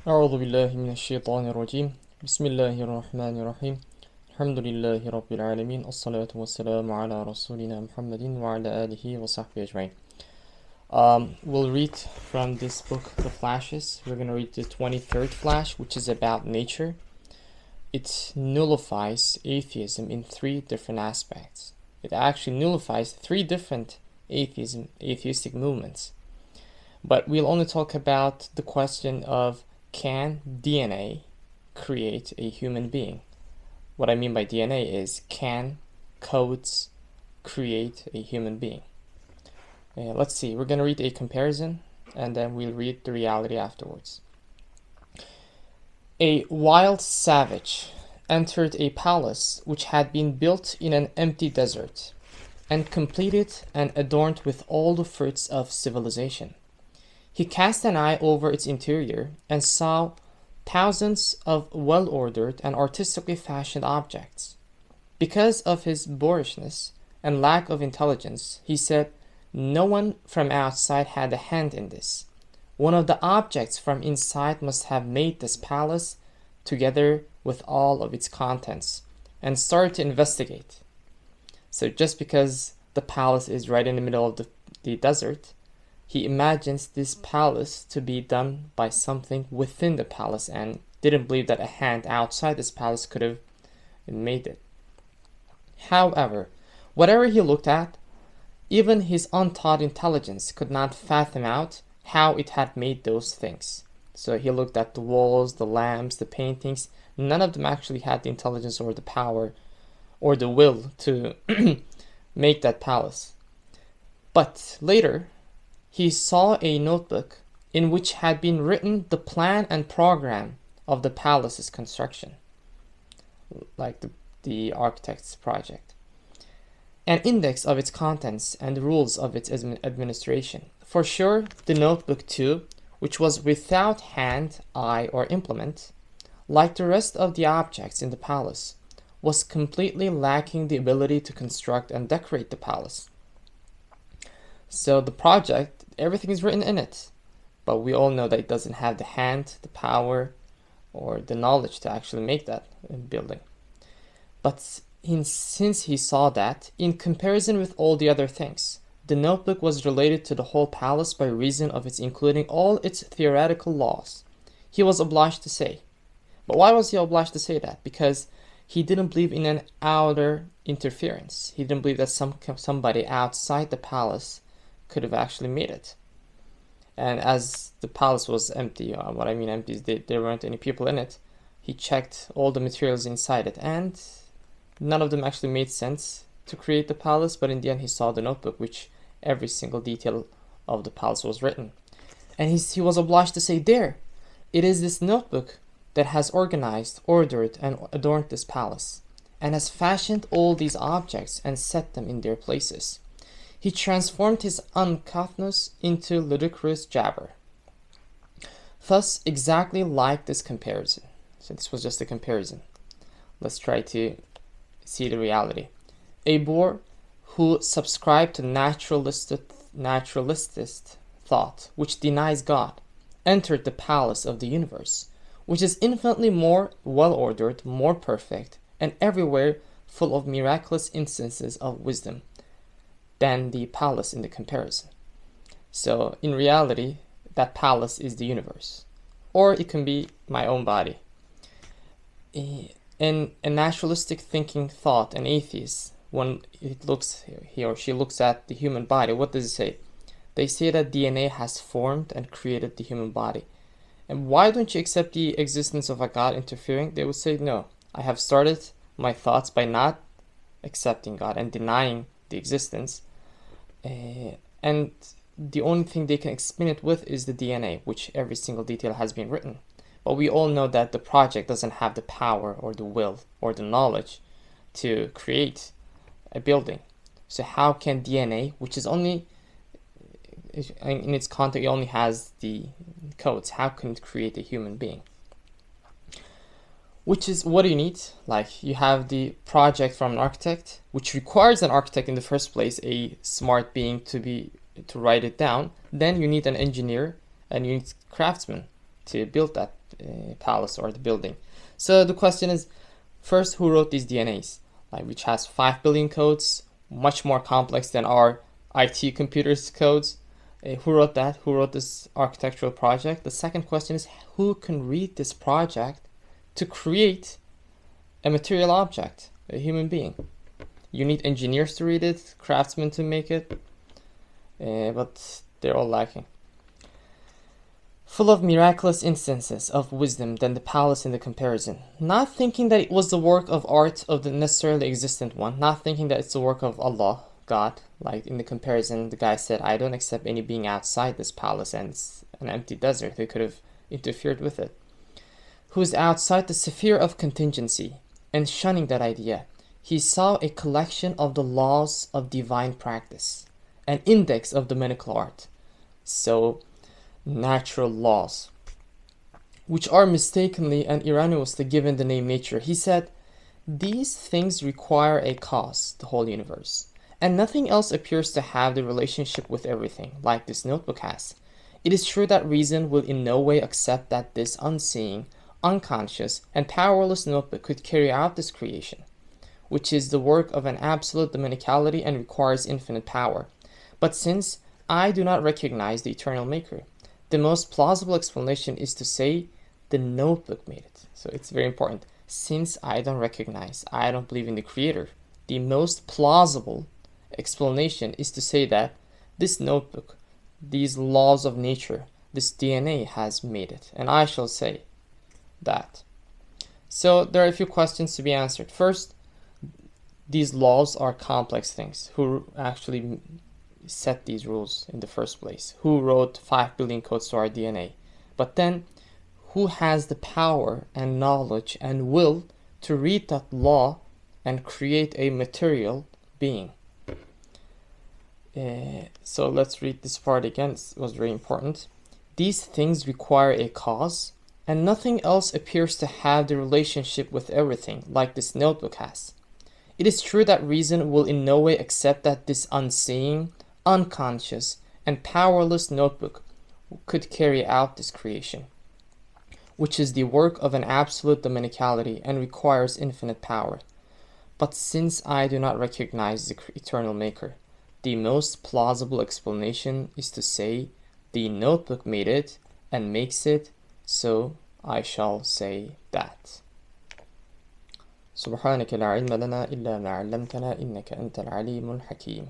أعوذ بالله من الشيطان الرجيم بسم الله الرحمن الرحيم الحمد لله رب العالمين الصلاة والسلام على رسولنا محمد وعلى آله وصحبه أجمعين. We'll read from this book, The Flashes. We're going to read the 23rd flash, which is about nature. It nullifies atheism in three different aspects. It actually nullifies three different atheistic movements. But we'll only talk about the question of, can DNA create a human being? What I mean by DNA is, can codes create a human being? Let's see, we're going to read a comparison and then we'll read the reality afterwards. A wild savage entered a palace which had been built in an empty desert and completed and adorned with all the fruits of civilization. He cast an eye over its interior and saw thousands of well-ordered and artistically fashioned objects. Because of his boorishness and lack of intelligence, he said, no one from outside had a hand in this. One of the objects from inside must have made this palace together with all of its contents, and started to investigate. So just because the palace is right in the middle of the desert, he imagines this palace to be done by something within the palace and didn't believe that a hand outside this palace could have made it. However, whatever he looked at, even his untaught intelligence could not fathom out how it had made those things. So he looked at the walls, the lamps, the paintings. None of them actually had the intelligence or the power or the will to make that palace. But later, he saw a notebook in which had been written the plan and program of the palace's construction, like the architect's project, an index of its contents and the rules of its administration. For sure, the notebook too, which was without hand, eye, or implement, like the rest of the objects in the palace, was completely lacking the ability to construct and decorate the palace. So the project, everything is written in it, but we all know that it doesn't have the hand, the power, or the knowledge to actually make that building. But since he saw that, in comparison with all the other things, the notebook was related to the whole palace by reason of its including all its theoretical laws. He was obliged to say. But why was he obliged to say that? Because he didn't believe in an outer interference. He didn't believe that somebody outside the palace could have actually made it. And as the palace was empty, what I mean empty is there weren't any people in it, he checked all the materials inside it, and none of them actually made sense to create the palace. But in the end, he saw the notebook, which every single detail of the palace was written. And he was obliged to say, there, it is this notebook that has organized, ordered, and adorned this palace, and has fashioned all these objects and set them in their places. He transformed his uncouth into ludicrous jabber. Thus, exactly like this comparison. So this was just a comparison. Let's try to see the reality. A boor who subscribed to naturalistic thought, which denies God, entered the palace of the universe, which is infinitely more well-ordered, more perfect, and everywhere full of miraculous instances of wisdom than the palace in the comparison. So in reality, that palace is the universe, or it can be my own body. In a naturalistic thinking thought, an atheist, when he or she looks at the human body, what does it say? They say that DNA has formed and created the human body. And why don't you accept the existence of a God interfering? They would say, no, I have started my thoughts by not accepting God and denying the existence. And the only thing they can explain it with is the DNA, which every single detail has been written. But we all know that the project doesn't have the power or the will or the knowledge to create a building. So how can DNA, which is only, in its context, it only has the codes, how can it create a human being? Which is, what do you need? Like, you have the project from an architect, which requires an architect in the first place, a smart being to write it down. Then you need an engineer and you need craftsmen to build that palace or the building. So the question is, first, who wrote these DNAs, like, which has 5 billion codes, much more complex than our IT computers codes? Who wrote that? Who wrote this architectural project? The second question is, who can read this project to create a material object, a human being? You need engineers to read it, craftsmen to make it, but they're all lacking. Full of miraculous instances of wisdom than the palace in the comparison. Not thinking that it was the work of art of the necessarily existent one, not thinking that it's the work of Allah, God. Like in the comparison, the guy said, I don't accept any being outside this palace, and it's an empty desert. They could have interfered with it. Who is outside the sphere of contingency, and shunning that idea, he saw a collection of the laws of divine practice, an index of the medical art. So, natural laws, which are mistakenly and erroneously given the name nature. He said, these things require a cause, the whole universe, and nothing else appears to have the relationship with everything, like this notebook has. It is true that reason will in no way accept that this unseeing, unconscious, and powerless notebook could carry out this creation, which is the work of an absolute dominicality and requires infinite power. But since I do not recognize the eternal maker, the most plausible explanation is to say the notebook made it. So it's very important. Since I don't recognize, I don't believe in the creator, the most plausible explanation is to say that this notebook, these laws of nature, this DNA has made it. And I shall say that. So there are a few questions to be answered. First, these laws are complex things. Who actually set these rules in the first place? Who wrote 5 billion codes to our DNA? But then, who has the power and knowledge and will to read that law and create a material being? So let's read this part again. It was very important. These things require a cause, and nothing else appears to have the relationship with everything, like this notebook has. It is true that reason will in no way accept that this unseeing, unconscious, and powerless notebook could carry out this creation, which is the work of an absolute dominicality and requires infinite power. But since I do not recognize the eternal maker, the most plausible explanation is to say the notebook made it and makes it, so I shall say that. سبحانك لا علم لنا إلا ما علمتنا إنك أنت العليم الحكيم.